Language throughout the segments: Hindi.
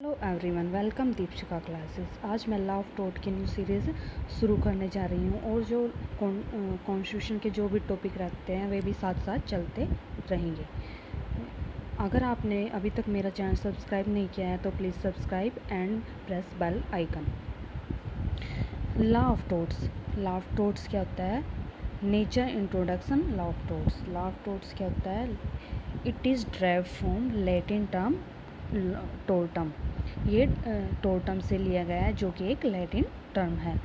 Hello everyone, welcome Deepshikha classes. आज मैं लव टॉट की न्यू सीरीज़ शुरू करने जा रही हूँ और जो कॉन्स्टिट्यूशन के जो भी टॉपिक रहते हैं वे भी साथ साथ चलते रहेंगे। अगर आपने अभी तक मेरा चैनल सब्सक्राइब नहीं किया है तो please subscribe and press bell icon. Love thoughts क्या होता है? Nature introduction. लव टॉट्स क्या होता है? It is drive from Latin term totem. ये टोटम से लिया गया है जो कि एक लैटिन टर्म है।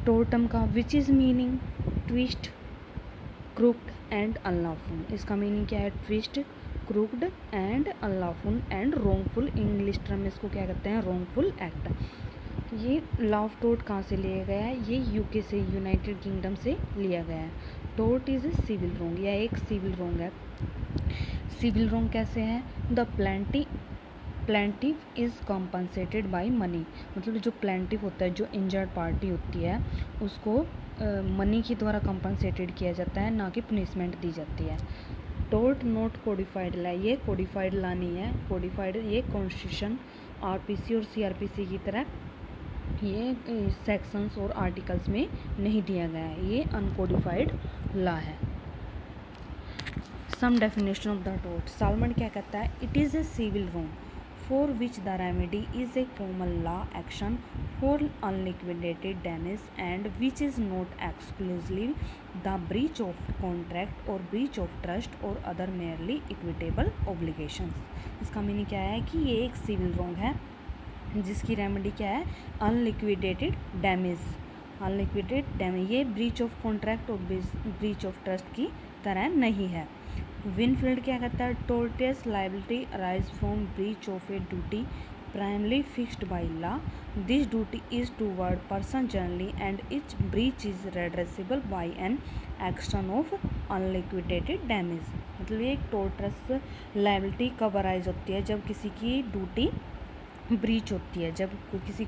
टोटम का which is meaning twist, crooked and unlawful. इसका मीनिंग क्या है? Twist, crooked and unlawful and wrongful. English term में इसको क्या कहते हैं? रोंगफुल एक्ट। ये लव टोट कहाँ से लिया गया है? ये यूके से, यूनाइटेड किंगडम से लिया गया है। टोट इज़ ए सिविल रोंग, यह एक सिविल रोंग है। सिविल रोंग कैसे है? The plaintiff is compensated by money. मतलब जो प्लेंटिव होता है, जो इंजर्ड पार्टी होती है, उसको मनी के द्वारा कॉम्पनसेटेड किया जाता है, ना कि पनिशमेंट दी जाती है। टोट नॉट कोडिफाइड ला, ये कोडिफाइड ला नहीं है। कोडिफाइड ये कॉन्स्टिट्यूशन, आरपीसी और सीआरपीसी की तरह ये सेक्शंस और आर्टिकल्स में नहीं दिया गया है। ये अनकोडिफाइड ला है। सम डेफिनेशन ऑफ द टोट। सालमन क्या कहता है? It is a civil wrong for which the remedy is a common law action for unliquidated damage and which is not exclusively the breach of contract और ब्रीच ऑफ ट्रस्ट और अदर मेयरली इक्विटेबल ऑब्लिगेशंस। इसका मीनिंग क्या है कि ये एक सिविल रोंग है जिसकी रेमेडी क्या है? Unliquidated damage. ये ब्रीच ऑफ कॉन्ट्रैक्ट और ब्रीच ऑफ ट्रस्ट की तरह नहीं है। विनफील्ड क्या कहता है? Tortious liability arise from breach of a duty primarily fixed by law. This duty is toward person generally and each breach is redressable by an action of unliquidated damage. मतलब ये एक टोर्टियस लाइबिलिटी कब अराइज होती है? जब किसी की ड्यूटी ब्रीच होती है, जब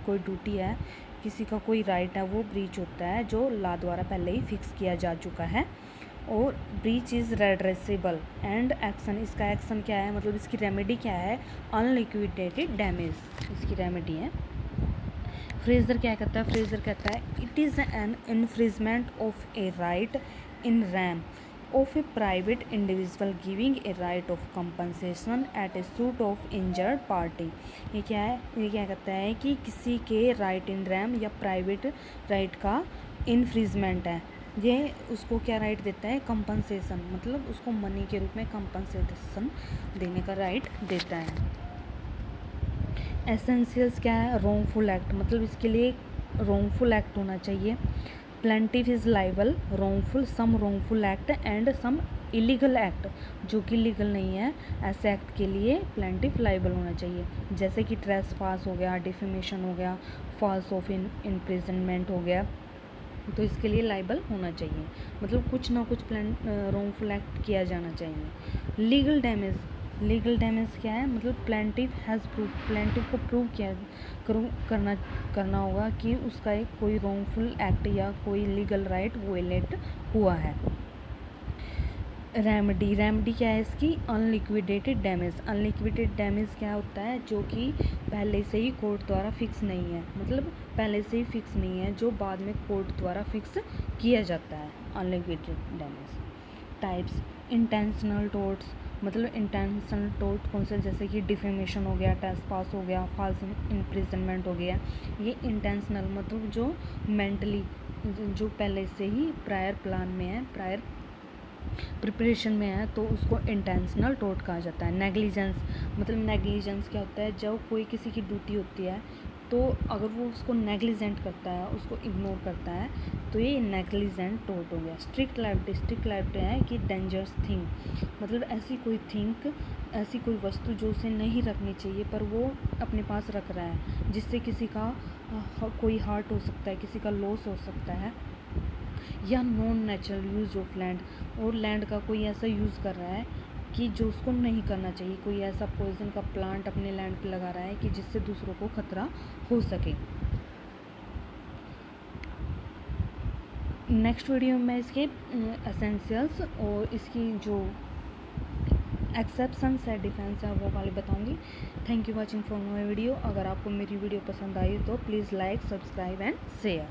कोई ड्यूटी है, किसी का कोई राइट है, वो ब्रीच होता है जो लॉ द्वारा पहले ही फिक्स किया जा चुका है। और ब्रीच इज़ रेड्रेसेबल एंड एक्शन, इसका एक्शन क्या है? मतलब इसकी रेमेडी क्या है? अनलिक्विडेटेड डैमेज इसकी रेमेडी है। फ्रेजर क्या कहता है? फ्रेजर कहता है it is an infringement of A right in RAM of a private individual giving a right of compensation at a suit of injured party। ये क्या है? ये क्या कहता है कि किसी के राइट इन रैम या प्राइवेट राइट का इन्फ्रिजमेंट है। ये उसको क्या राइट देता है? कंपनसेशन, मतलब उसको मनी के रूप में कंपनसेशन देने का राइट देता है। एसेंशियल्स क्या है? रोंगफुल एक्ट, मतलब इसके लिए रोंगफुल एक्ट होना चाहिए। Plaintiff is liable, wrongful, some wrongful act and some illegal act, जो कि लीगल नहीं है, ऐसे एक्ट के लिए प्लेंटिव लाइबल होना चाहिए। जैसे कि ट्रेसपास हो गया, डिफेमेशन हो गया, फॉल्स ऑफ इम्प्रिजनमेंट हो गया, तो इसके लिए लाइबल होना चाहिए। मतलब कुछ ना कुछ रोंगफुल एक्ट किया जाना चाहिए। लीगल डैमेज क्या है? मतलब प्लेंटिव को प्रूव करना होगा कि उसका एक कोई रोंगफुल एक्ट या कोई लीगल राइट वोलेट हुआ है। रेमेडी क्या है इसकी? अनलिक्विडेटेड डैमेज क्या होता है? जो कि पहले से ही कोर्ट द्वारा फिक्स नहीं है, मतलब पहले से ही फिक्स नहीं है, जो बाद में कोर्ट द्वारा फिक्स किया जाता है। Unliquidated damage. टाइप्स। इंटेंशनल टोर्ट्स, मतलब इंटेंशनल टोर्ट कौन से? जैसे कि डिफेमेशन हो गया, ट्रेसपास हो गया, फॉल्स इम्प्रिजनमेंट हो गया। ये इंटेंशनल, मतलब जो मेंटली, जो पहले से ही प्रायर प्लान में है, प्रायर प्रिपरेशन में है, तो उसको इंटेंशनल टोर्ट कहा जाता है। नेग्लिजेंस, मतलब नेग्लिजेंस क्या होता है? जब कोई किसी की ड्यूटी होती है तो अगर वो उसको नेग्लिजेंट करता है, उसको इग्नोर करता है, तो ये नेग्लिजेंट टोर्ट हो गया। स्ट्रिक्ट लाइबिलिटी है कि डेंजरस थिंग, मतलब ऐसी कोई वस्तु जो उसे नहीं रखनी चाहिए पर वो अपने पास रख रहा है, जिससे किसी का कोई हार्ट हो सकता है, किसी का लॉस हो सकता है। या non natural use of land, और लैंड का कोई ऐसा यूज़ कर रहा है कि जो उसको नहीं करना चाहिए। कोई ऐसा पॉइजन का प्लांट अपने लैंड पे लगा रहा है कि जिससे दूसरों को खतरा हो सके। नेक्स्ट वीडियो में इसके एसेंशियल्स और इसकी जो एक्सेप्शंस है डिफेंस है वो वाली बताऊंगी। Thank you watching for my video. अगर आपको मेरी वीडियो पसंद आई तो please like subscribe and share.